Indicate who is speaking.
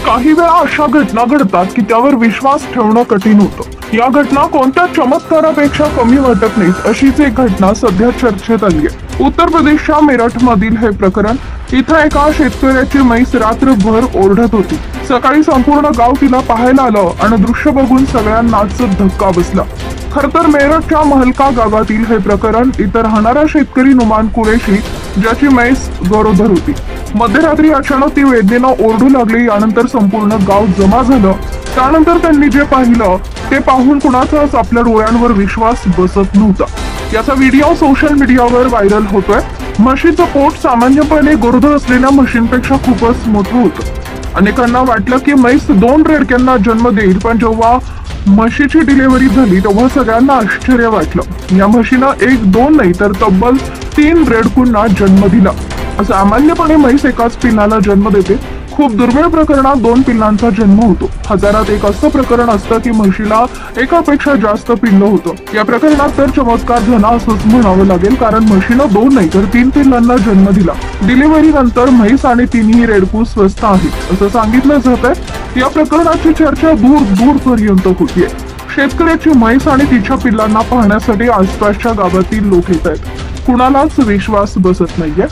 Speaker 1: काही वेळा अशा घटना घडतात की त्यावर विश्वास ठेवणं कठीण होतं। या घटना कोणत्या चमत्कारापेक्षा कमी वाटत नाहीत अशीच एक घटना सध्या चर्चेत आली आहे। उत्तर प्रदेशच्या मेरठ मधील हे प्रकरण। इथं एका शेतकऱ्याची म्हैस रात्रभर ओरडत होती। सकाळी संपूर्ण गाव तिला पाहायला आलं आणि दृश्य बघून सगळ्यांनाच धक्का बसला। खर तर मेरठच्या महलका गावातील हे प्रकरण। इथं राहणारा शेतकरी नुमान कुरेशी ज्याची म्हैस गरोदर होती, मध्यरात्री अचानक ती वेदनेनं ओरडू लागली। यानंतर संपूर्ण गाव जमा झालं। त्यानंतर त्यांनी जे पाहिलं ते पाहून कुणाचाच आपल्या डोळ्यांवर विश्वास बसत नव्हता। याचा व्हिडिओ सोशल मीडियावर व्हायरल होतोय। म्हशीचं पोट सामान्यपणे गरोदर असलेल्या म्हशींपेक्षा खूपच मोठं होतं। अनेकांना वाटलं की म्हैस 2 रेडक्यांना जन्म देईल, पण जेव्हा म्हशीची डिलिव्हरी झाली तेव्हा सगळ्यांना आश्चर्य वाटलं। या म्हशीनं 1-2 नाही तर तब्बल 3 रेडकूंना जन्म दिला। सामान्यपणे म्हैस एकाच पिल्लाला जन्म देते। खूप दुर्मिळ प्रकरणात 2 पिल्लांचा जन्म होतो। हजारात एक असं प्रकरण असतं की म्हशीला एकापेक्षा जास्त पिल्लं होतं। या प्रकरणात तर चमत्कार झाला असंच म्हणावं लागेल, कारण म्हशीनं 2 नाही तर 3 पिल्लांना जन्म दिला। डिलिव्हरी नंतर म्हैस आणि 3ही रेडकू स्वस्थ आहेत असं सांगितलं जात आहे। या प्रकरणाची चर्चा दूर दूर पर्यंत होतीये। शेतकऱ्याची म्हैस आणि तिच्या पिल्लांना पाहण्यासाठी आसपासच्या गावातील लोक येत आहेत। कुणालाच विश्वास बसत नाहीये।